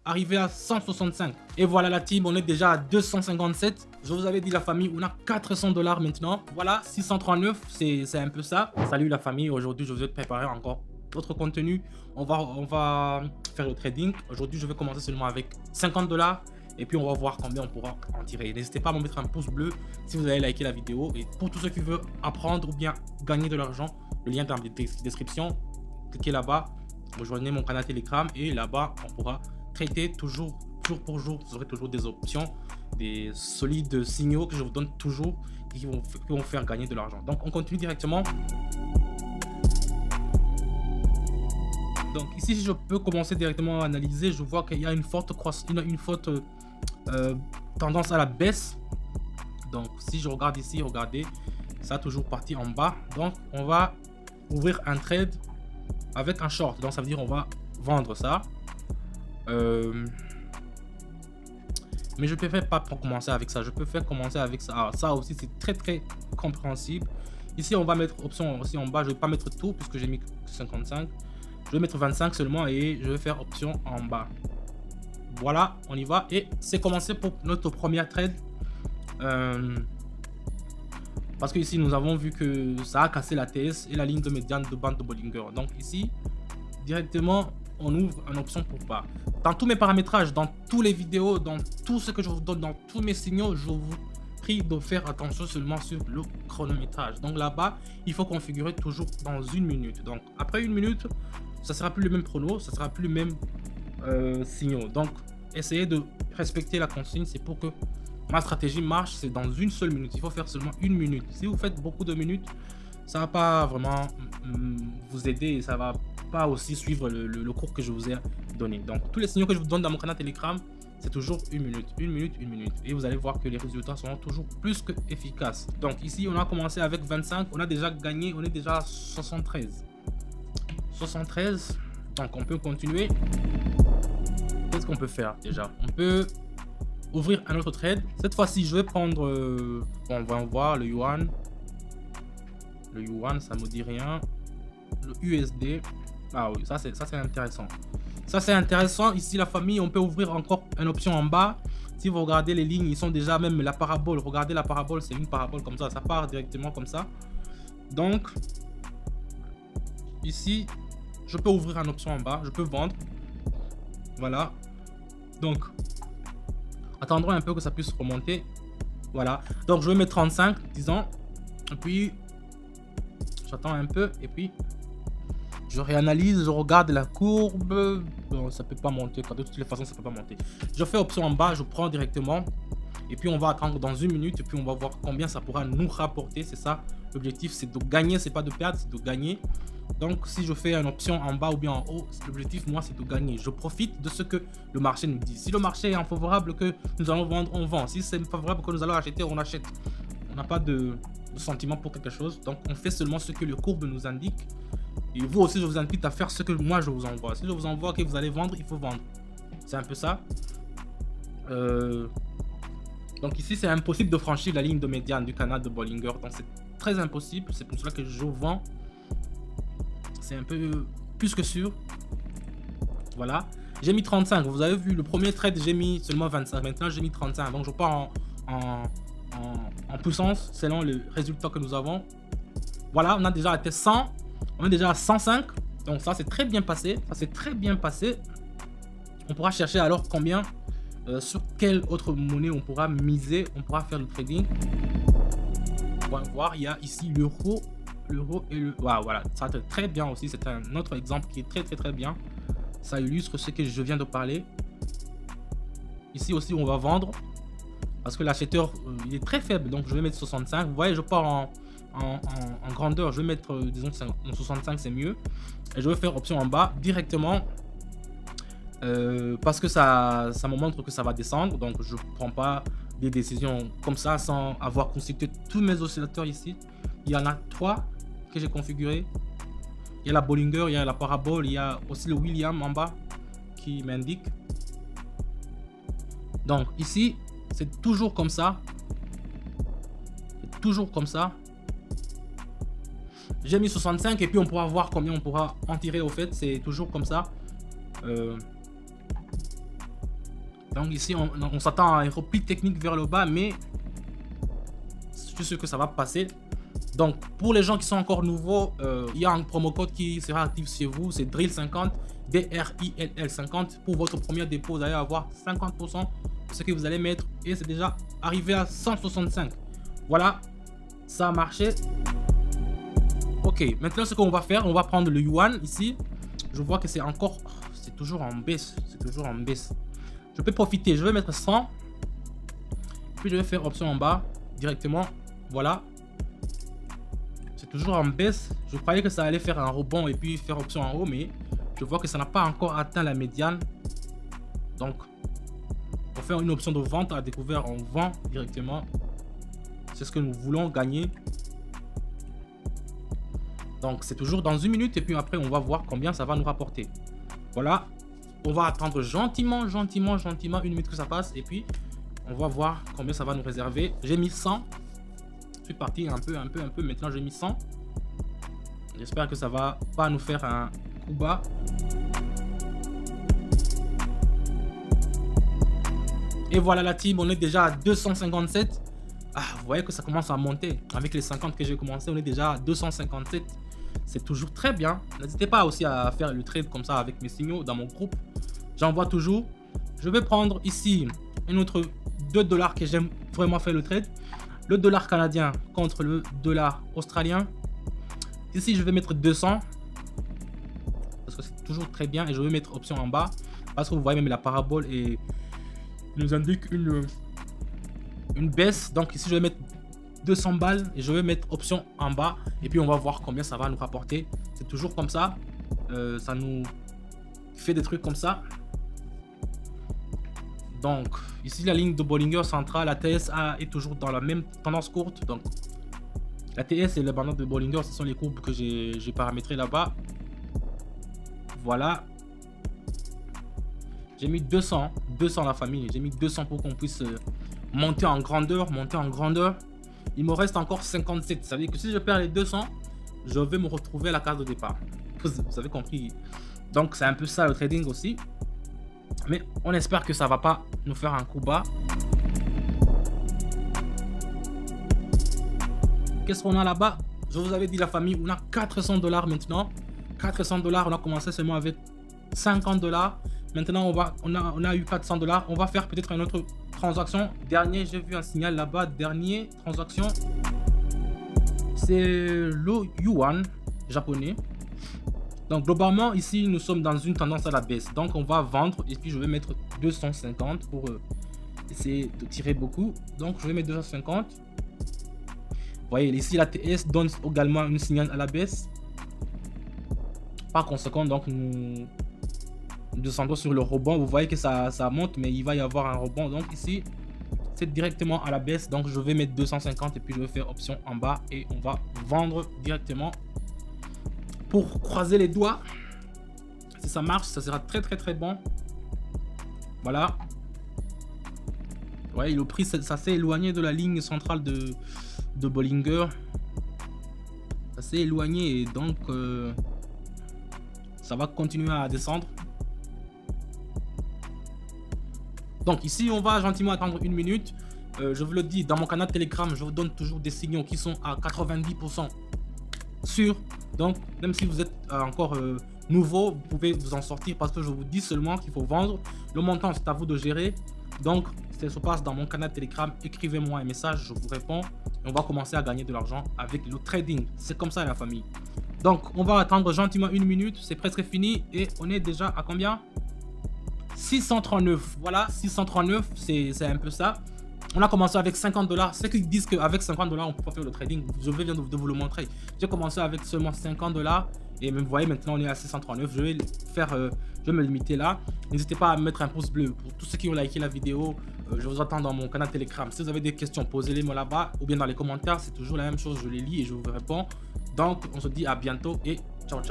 arriver à 165. Et voilà la team, on est déjà à 257. Je vous avais dit la famille, on a 400 $ maintenant. Voilà, 639, c'est un peu ça. Salut la famille, aujourd'hui je vous ai préparé encore d'autres contenus. On va faire le trading. Aujourd'hui je vais commencer seulement avec 50 $ et puis on va voir combien on pourra en tirer. N'hésitez pas à me mettre un pouce bleu si vous avez liké la vidéo. Et pour tous ceux qui veulent apprendre ou bien gagner de l'argent, le lien est dans la description. Cliquez là-bas, rejoignez mon canal Telegram et là-bas on pourra traiter toujours, jour pour jour. Vous aurez toujours des options, des solides signaux que je vous donne toujours qui vont faire gagner de l'argent. Donc on continue directement. Donc ici, si je peux commencer directement à analyser, je vois qu'il y a une forte tendance à la baisse. Donc si je regarde ici, regardez, ça a toujours parti en bas. Donc on va ouvrir un trade avec un short. Donc ça veut dire on va vendre ça. Mais je préfère pas commencer avec ça. Je préfère commencer avec ça. Alors, ça aussi c'est très compréhensible. Ici on va mettre option aussi en bas. Je vais pas mettre tout puisque j'ai mis 55. Je vais mettre 25 seulement et je vais faire option en bas. Voilà, on y va. Et c'est commencé pour notre première trade. Parce que ici nous avons vu que ça a cassé la TS et la ligne de médiane de bande de Bollinger. Donc ici, directement, on ouvre une option pour bas. Dans tous mes paramétrages, dans toutes les vidéos, dans tout ce que je vous donne, dans tous mes signaux, je vous prie de faire attention seulement sur le chronométrage. Donc là-bas, il faut configurer toujours dans 1 minute. Donc après 1 minute, ça sera plus le même chrono, ça sera plus le même signaux. Donc essayez de respecter la consigne, c'est pour que ma stratégie marche, c'est dans 1 seule minute. Il faut faire seulement 1 minute. Si vous faites beaucoup de minutes, ça va pas vraiment vous aider et ça va pas aussi suivre le cours que je vous ai donné. Donc tous les signaux que je vous donne dans mon canal Telegram, c'est toujours 1 minute, 1 minute, 1 minute. Et vous allez voir que les résultats seront toujours plus que efficaces. Donc ici, on a commencé avec 25, on a déjà gagné, on est déjà à 73. 73, donc on peut continuer. Qu'est-ce qu'on peut faire déjà? On peut ouvrir un autre trade. Cette fois-ci, je vais prendre, bon, on va voir le yuan. Le yuan, ça me dit rien. Le USD. Ah oui, ça c'est intéressant. Ça c'est intéressant. Ici, la famille, on peut ouvrir encore une option en bas. Si vous regardez les lignes, ils sont déjà même la parabole. Regardez la parabole, c'est une parabole comme ça. Ça part directement comme ça. Donc, ici, je peux ouvrir une option en bas. Je peux vendre. Voilà. Donc, attendons un peu que ça puisse remonter. Voilà. Donc, je vais mettre 35, disons. Et puis, j'attends un peu. Et puis, je réanalyse, je regarde la courbe. Bon, ça peut pas monter. De toutes les façons, ça peut pas monter. Je fais option en bas, je prends directement. Et puis, on va attendre dans 1 minute. Et puis, on va voir combien ça pourra nous rapporter. C'est ça. L'objectif, c'est de gagner. C'est pas de perdre, c'est de gagner. Donc, si je fais une option en bas ou bien en haut, l'objectif, moi, c'est de gagner. Je profite de ce que le marché nous dit. Si le marché est favorable que nous allons vendre, on vend. Si c'est favorable que nous allons acheter, on achète. On n'a pas de sentiment pour quelque chose. Donc, on fait seulement ce que le courbe nous indique. Et vous aussi, je vous invite à faire ce que moi, je vous envoie. Si je vous envoie que vous allez vendre, il faut vendre. C'est un peu ça. Donc ici, c'est impossible de franchir la ligne de médiane du canal de Bollinger. Donc, c'est très impossible. C'est pour cela que je vends. C'est un peu plus que sûr. Voilà. J'ai mis 35. Vous avez vu, le premier trade, j'ai mis seulement 25. Maintenant, j'ai mis 35. Donc, je pars en puissance selon le résultat que nous avons. Voilà, on a déjà atteint 100. On est déjà à 105. Donc, ça, c'est très bien passé. Ça, c'est très bien passé. On pourra chercher alors combien, sur quelle autre monnaie on pourra miser. On pourra faire le trading. On va voir, il y a ici l'euro. L'euro et le... Wow, voilà, ça va être très bien aussi. C'est un autre exemple qui est très bien. Ça illustre ce que je viens de parler. Ici aussi, on va vendre. Parce que l'acheteur, il est très faible. Donc, je vais mettre 65. Vous voyez, je pars en grandeur. Je vais mettre, disons, 65, c'est mieux. Et je vais faire option en bas directement. Parce que ça me montre que ça va descendre. Donc, je ne prends pas des décisions comme ça sans avoir consulté tous mes oscillateurs ici. Il y en a 3 que j'ai configuré. Il y a la Bollinger, il y a la parabole, il y a aussi le William en bas qui m'indique. Donc ici, c'est toujours comme ça. C'est toujours comme ça. J'ai mis 65 et puis on pourra voir combien on pourra en tirer au fait. C'est toujours comme ça. Donc ici, on s'attend à un repli technique vers le bas, mais je suis sûr que ça va passer. Donc pour les gens qui sont encore nouveaux, il y a un promo code qui sera actif chez vous, c'est DRILL50, DRILL50. Pour votre premier dépôt, vous allez avoir 50% de ce que vous allez mettre, et c'est déjà arrivé à 165. Voilà, ça a marché. Ok, maintenant ce qu'on va faire, on va prendre le yuan ici. Je vois que c'est encore, c'est toujours en baisse, c'est toujours en baisse. Je peux profiter, je vais mettre 100, puis je vais faire option en bas directement. Voilà, c'est toujours en baisse. Je croyais que ça allait faire un rebond et puis faire option en haut, mais je vois que ça n'a pas encore atteint la médiane. Donc pour faire une option de vente à découvert, on vend directement. C'est ce que nous voulons gagner. Donc c'est toujours dans 1 minute, et puis après on va voir combien ça va nous rapporter. Voilà, on va attendre gentiment 1 minute que ça passe, et puis on va voir combien ça va nous réserver. J'ai mis 100. Je suis parti un peu. Maintenant j'ai mis 100. J'espère que ça va pas nous faire un coup bas. Et voilà la team, on est déjà à 257. Ah, vous voyez que ça commence à monter. Avec les 50 que j'ai commencé, on est déjà à 257. C'est toujours très bien. N'hésitez pas aussi à faire le trade comme ça avec mes signaux dans mon groupe. J'envoie toujours. Je vais prendre ici un autre 2 $ que j'aime vraiment faire le trade. Le dollar canadien contre le dollar australien. Ici, je vais mettre 200. Parce que c'est toujours très bien. Et je vais mettre option en bas. Parce que vous voyez même la parabole et nous indique une baisse. Donc ici, je vais mettre 200 balles et je vais mettre option en bas, et puis on va voir combien ça va nous rapporter. C'est toujours comme ça, ça nous fait des trucs comme ça. Donc ici la ligne de Bollinger centrale, la TSA est toujours dans la même tendance courte. Donc la TS et le bandant de Bollinger, ce sont les courbes que j'ai paramétrées là-bas. Voilà, j'ai mis 200 la famille, j'ai mis 200 pour qu'on puisse monter en grandeur. Il me reste encore 57. Ça veut dire que si je perds les 200, je vais me retrouver à la case de départ. Vous avez compris. Donc c'est un peu ça le trading aussi. Mais on espère que ça va pas nous faire un coup bas. Qu'est-ce qu'on a là-bas? Je vous avais dit la famille, on a 400 $ maintenant. 400 $, on a commencé seulement avec 50 $. Maintenant on a eu 400 $. On va faire peut-être une autre transaction. Dernier, j'ai vu un signal là-bas. Dernier transaction, c'est le yuan japonais. Donc globalement ici nous sommes dans une tendance à la baisse. Donc on va vendre, et puis je vais mettre 250 pour essayer de tirer beaucoup. Donc je vais mettre 250. Vous voyez ici la TS donne également une signal à la baisse. Par conséquent, donc nous descendons sur le rebond. Vous voyez que ça monte, mais il va y avoir un rebond. Donc ici c'est directement à la baisse. Donc je vais mettre 250 et puis je vais faire option en bas et on va vendre directement pour croiser les doigts. Si ça marche, ça sera très bon. Voilà. Ouais, le prix ça s'est éloigné de la ligne centrale de Bollinger. Ça s'est éloigné et donc ça va continuer à descendre. Donc ici on va gentiment attendre 1 minute. Je vous le dis, dans mon canal Telegram, je vous donne toujours des signaux qui sont à 90% sûrs. Donc même si vous êtes encore nouveau, vous pouvez vous en sortir parce que je vous dis seulement qu'il faut vendre. Le montant, c'est à vous de gérer. Donc ça se passe dans mon canal Telegram. Écrivez-moi un message, je vous réponds. Et on va commencer à gagner de l'argent avec le trading. C'est comme ça la famille. Donc on va attendre gentiment 1 minute. C'est presque fini et on est déjà à combien? 639. Voilà, 639, c'est un peu ça. On a commencé avec 50 $. Ceux qui disent qu'avec 50 $, on peut pas faire le trading, je viens de vous le montrer. J'ai commencé avec seulement 50 $ et vous voyez maintenant on est à 639. Je vais me limiter là. N'hésitez pas à mettre un pouce bleu pour tous ceux qui ont liké la vidéo. Je vous attends dans mon canal Telegram. Si vous avez des questions, posez-les-moi là-bas ou bien dans les commentaires. C'est toujours la même chose, je les lis et je vous réponds. Donc on se dit à bientôt et ciao.